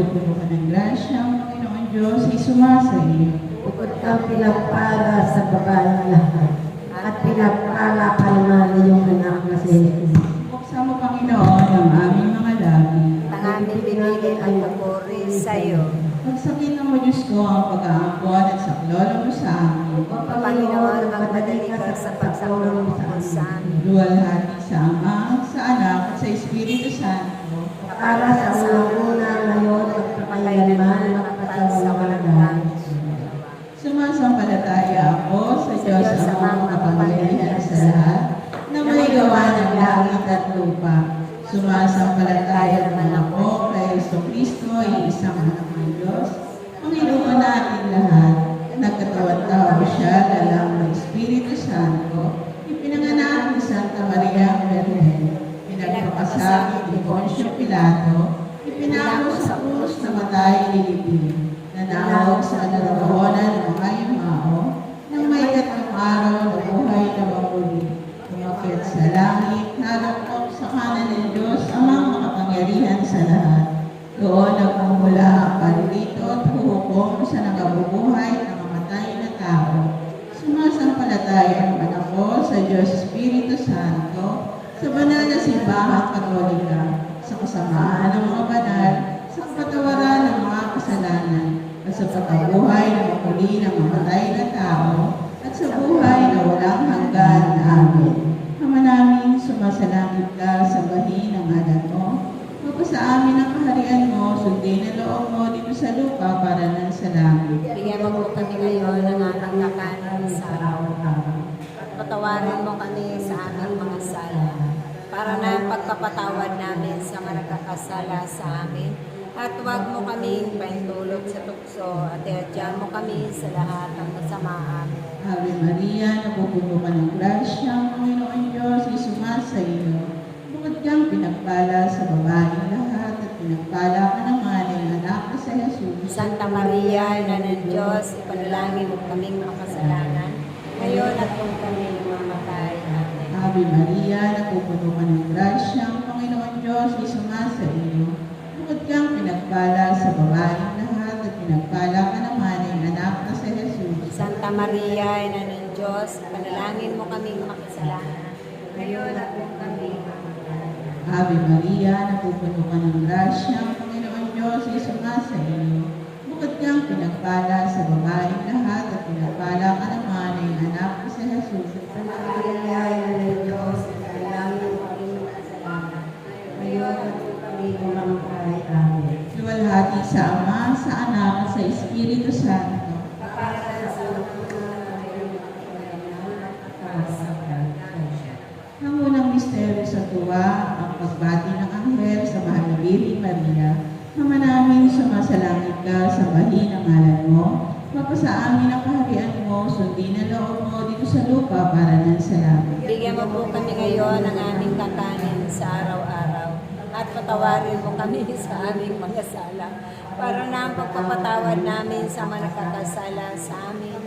napupuno ka ng grasya, ang Panginoon Diyos ay sumasa iyo. Bukod kang pinagpala sa babaeng lahat, at pinagpala ka naman iyong anak na si Jesus. Buksan mo, Panginoon, ang aming mga labi. Ang aming binigay at papuri sa iyo. Pagsakitan mo, Diyos ko, ang pag-aampon at saklolo mo sa amin. O Panginoon, magmadali ka sa pagsaklolo mo sa amin. Luwalhati sa Ama, sa Anak, at sa Espiritu Santo. para sa una ngayon at kapayanaman at sa walang hanggan. Sumasampalataya ako sa Diyos amang makapangyarihan sa lahat, na may gawa ng langit at lupa. Sumasampalataya naman ako kay Kristo ay isang anak ng Diyos, Panginoon natin lahat. Nagkatawan-tao siya lalang ng Espiritu Santo, ipinanganak ni Santa Maria ang Birhen, pinagpapasakit ni Poncio Pilato, ipinako sa krus na matay nilibing, nanawag sa nararohonan ng mga yumao, nang may tatlong araw na buhay na mamuli, umakyat sa langit, narapok sa kanan ng Diyos amang makapangyarihan sa lahat. Doon nagmumula ang paririto at huhukom sa nagabubuhay ng mamatay na tao. Sumasampalataya naman ako sa Diyos Espiritu Santo, sa banal na simbahang katolika, sa kasamaan ng mga banal, sa kapatawaran ng mga kasalanan, at sa pagkabuhay ng muli ng mamatay na tao, at sa buhay na walang hanggan. Amen. Ama namin, sumasalangit ka sa bahin ng ngalan mo. Sa amin ang kaharian mo, sundin ang loob mo dito sa lupa para nang sa langit. Bigyan mo po kami ngayon ng aming kakanin sa araw-araw. At patawarin mo kami sa aming mga sala, para na ang pagpapatawad namin sa mga nagkakasala sa amin. At huwag mo kami paintulot sa tukso, at iadyan mo kami sa lahat ng masama. Amen. Ave Maria, napupuno ka ng grasya, ang Panginoon Diyos ay sumasa iyo. Bukod kang pinagpala sa babaeng lahat, at pinagpala ka naman ng anak na sa Jesus. Santa Maria, Ina ng Diyos, ipanalangin mo kaming makasalanan, ngayon at kung kami mamatay. Amen. Ave Maria, napupuno ka ng grasya, ang Panginoon Diyos ay sumasa iyo. Bukod kang pinagpala sa babaeng lahat, at pinagpala ka naman ng anak na sa Jesus. Santa Maria, Ina ng Diyos, ipanalangin mo kaming makasalanan, ngayon at kung kami mamatay. Ave Maria, napupuno ka ng grasya, ang Panginoon Diyos ay sumasa iyo. Bukod kang pinagpala sa babaeng lahat, at pinagpala ka naman ng anak na sa Jesus. Santa Maria, Ina ng Diyos, ipanalangin mo kami makasalanan, ngayon at kung kami mamatay. Amen. Luwalhati sa Ama, sa Anak, at sa Espiritu Santo. Para sa una ngayon at kapayanaman at sa walang hanggan. Ang unang misteryo sa tuwa, ang pagbati ng anghel sa mahal na Birhen Maria. Ama namin, sumasalangit ka sa bahin ng ngalan mo. Mapasa amin ang kaharian mo, sundin ang loob mo dito sa lupa para nang sa langit. Bigyan mo po kami ngayon ng aming kakanin sa araw-araw, at patawarin mo kami sa aming mga sala, para na ang pagpapatawad namin sa mga nakakasala sa amin.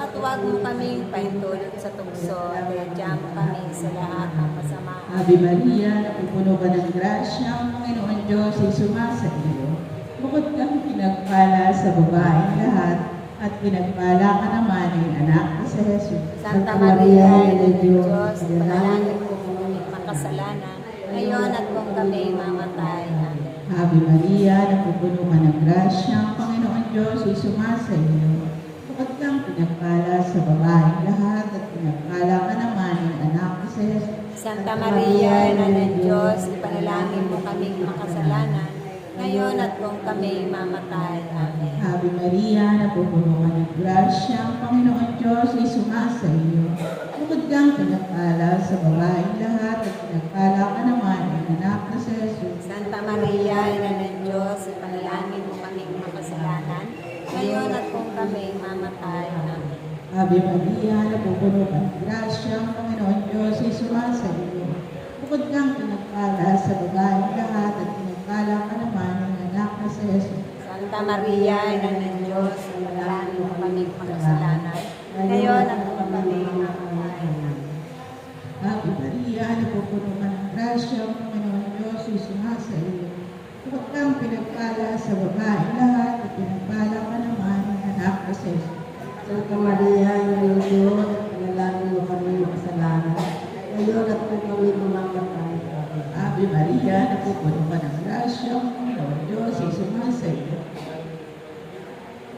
At huwag mo kaming paintulot sa tukso, at iadyan mo kami sa lahat ng masama. Ave Maria, napupuno ka ng grasya, ang Panginoon Diyos ay sumasa iyo. Bukod kang pinagpala sa babaeng lahat, at pinagpala ka naman ng anak na sa Jesus. Santa Maria, Ina ng Diyos, ipanalangin mo kami makasalanan, ngayon at kung kami mamatay. Amen. Ave Maria, napupuno ka ng grasya, ang Panginoon Diyos ay sumasa iyo. Bukod kang pinagpala sa babaeng lahat, at pinagpala ka naman ng anak na sa Jesus. Santa Maria, Ina ng Diyos, ipanalangin mo kaming makasalanan, ngayon at kung kami mamatay. Amen. Ave Maria, napupuno ka ng grasya, ang Panginoon Diyos ay sumasa iyo. Bukod kang pinagpala sa babaeng lahat, at pinagpala ka naman ng anak na sa Jesus. Santa Maria, Ina ng Diyos, ipanalangin mo kaming makasalanan, ngayon at kung kami mamatay. Amen. Ave Maria, napupuno ka ng grasya, ang Panginoon Diyos ay sumasa iyo. Bukod kang pinagpala sa babaeng lahat, at pinagpala ka naman ng anak na sa Jesus. Santa Maria, Ina ng Diyos, ipanalangin mo kaming makasalanan, ngayon at kung kami mamatay. Ave Maria, napupuno ka ng grasya, ang Panginoon Diyos ay sumasa iyo. Huwag kang pinagpala sa babae lahat at pinagpala ka naman ng anak ko sa Jesus. Santa Maria, Ina ng Diyos, panalangin mo kami makasalanan. Ngayon at kung kami mamamatay. Amen. Ave Maria, napupuno ka ng grasya, ang Panginoon Diyos ay sumasa iyo.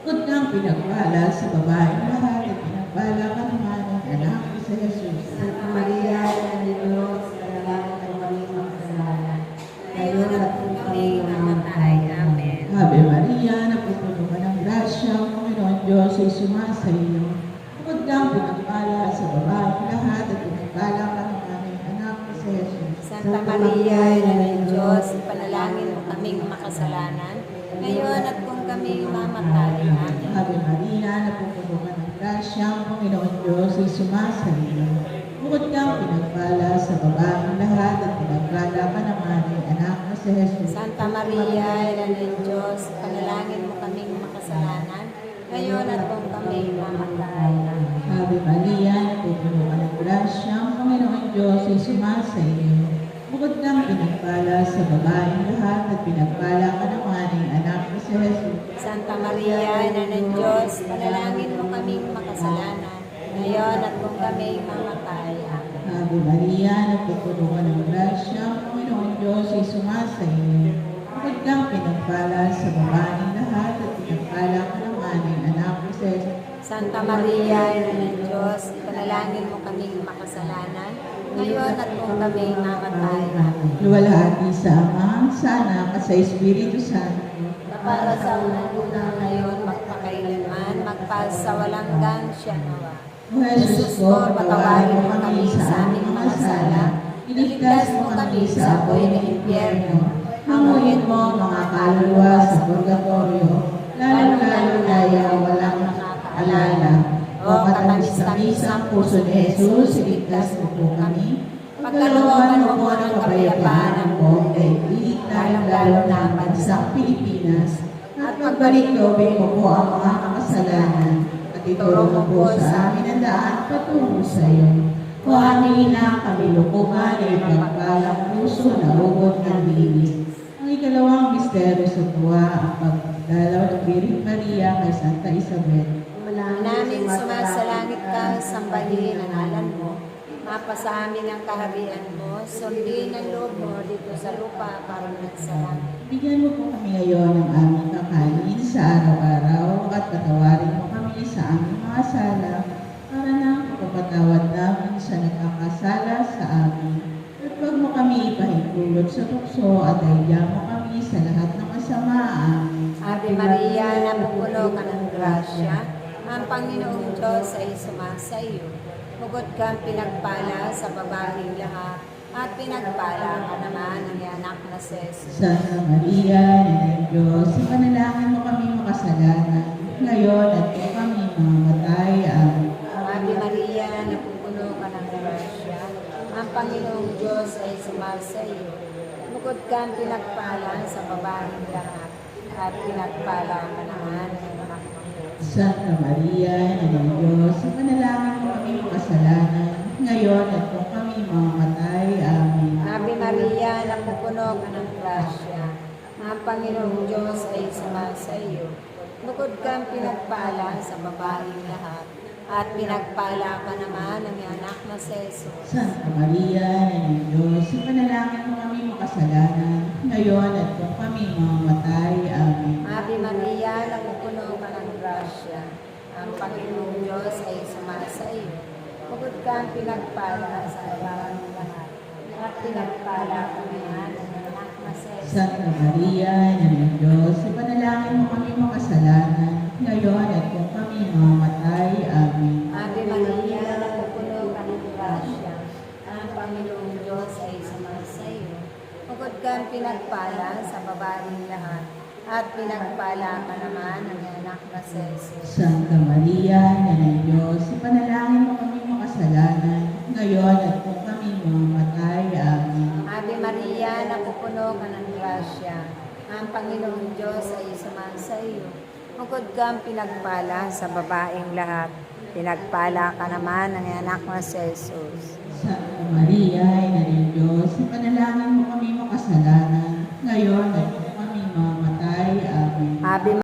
Huwag kang pinagpala sa babae lahat at pinagpala ka naman ng anak ko sa Jesus. Santa Maria, Ina ng Diyos, panalangin mo kami makasalanan. Ngayon at kung kami mamamatay. Amen. Ave Maria, napupuno ka ng grasya, ang Panginoon Diyos ay sumasa iyo. Huwag kang pinagpala sa babae lahat at pinagpala ka naman ng anak ko sa Jesus. Santa Maria, Ina ng Diyos, ipanalangin mo kaming makasalanan, ngayon at kung kami mamatay. Amen. Ave Maria, napupuno ka ng grasya, ang Panginoon Diyos ay sumasa iyo. Bukod kang pinagpala sa babaeng lahat at pinagpala ka naman ng anak mo sa Jesus. Santa Maria, Ina ng Diyos, ipanalangin mo kaming makasalanan, ngayon at kung kami mamatay. Amen. Ave Maria, napupuno ka ng grasya, ang Panginoon Diyos ay sumasa iyo. Bukod kang pinagpala sa babaeng lahat at pinagpala ka naman ng anak mo sa Jesus. Santa Maria, Ina ng Diyos, panalangin mo kaming makasalanan, ngayon at kung kami mamatay. Amen. Ave Maria, napupuno ka ng grasya, ang Panginoon Diyos ay sumasa iyo. Bukod kang pinagpala sa babaeng lahat at pinagpala ka naman ng anak mo sa Jesus. Santa Maria, Ina ng Diyos, ipanalangin mo kaming makasalanan, ngayon at kung kami mamatay. Amen. Luwalhati sa Ama, sa Anak at sa Espiritu Santo. Para sa unang ngayon, magpakailanman, magpasawalang hanggan siya nawa. O Jesus ko, patawarin mo kami sa aming mga sala. Iligtas mo kami sa apoy ng impyerno. Hanguin mo ang mga kaluluwa sa purgatorio, lalo-lalo na yung walang nakaalala. O katamis-tamis ang puso ni Jesus, iligtas mo po kami. Pagkalooban mo po ng kapayapaan ang buong daigdig, lalong-lalo na ang bansang Pilipinas. At pagbalik lobin mo po ang mga makasalanan. At ituro mo po sa amin ang daan patungo sa iyo. O aming ina, kami lukuman ay pagpalang puso na ugot ng linis. Ang ikalawang misteryo sa tuwa, ang pagdalaw ng Birhen Maria kay Santa Isabel. Namin sumasalangit ka, sambahin ang ngalan mo. Mapasa amin ang kaharian mo, sundin ang loob mo dito sa lupa para nagsalang. Bigyan mo po kami ngayon ng aming kakainin sa araw-araw at patawarin mo kami sa aming mga sala para nang pagpapatawad namin sa nakakasala sa amin. At huwag mo kami ipahintulot sa tukso at dahilya mo kami sa lahat ng kasamaan. Ave Maria, napupuno ka ng grasya, ang Panginoong Diyos ay sumasa iyo. Bukod kang pinagpala sa babaeng lahat, at pinagpala ka naman ng anak na si Jesus. Santa Maria, Ina ng Diyos, ipanalangin mo kami makasalanan, ngayon at kung kami mamamatay. Amen. Ave Maria, napupuno ka ng grasya, ang Panginoong Diyos ay sumasa iyo. Bukod kang pinagpala sa babaeng lahat, at pinagpala ka naman ng anak na si Jesus. Santa Maria, Ina ng Diyos, ipanalangin mo kami makasalanan, ngayon at kung kami mamamatay. Amen. Ave Maria, napupuno ka ng grasya, ang Panginoong Diyos ay sumasa iyo. Bukod kang pinagpala sa babaeng lahat, at pinagpala ka naman ng anak na si Jesus. Santa Maria, Ina ng Diyos, ipanalangin mo kami makasalanan, ngayon at kung kami mamamatay. Amen. Ave Maria, napupuno ka ng grasya, ang Panginoong Diyos ay sumasa iyo. Bukod kang pinagpala sa babaeng lahat, at pinagpala ka naman ng anak na si Jesus. Santa Maria, Ina ng Diyos, ipanalangin mo kami makasalanan, ngayon at kung kami mamamatay. Amen. Ave Maria, napupuno ka ng grasya, ang Panginoong Diyos ay sumasa iyo. Bukod kang pinagpala sa babaeng lahat, at pinagpala ka naman ng anak na si Jesus. Santa Maria, Ina ng Diyos, ipanalangin mo kami makasalanan, ngayon at kung kami mamamatay. Amen. Ave Maria, napupuno ka ng grasya, ang Panginoong Diyos ay sumasa iyo. Bukod kang pinagpala sa babaeng lahat, pinagpala ka naman ng anak na si Jesus. Santa Maria, Ina ng Diyos, ipanalangin mo kami makasalanan, ngayon at kung Ave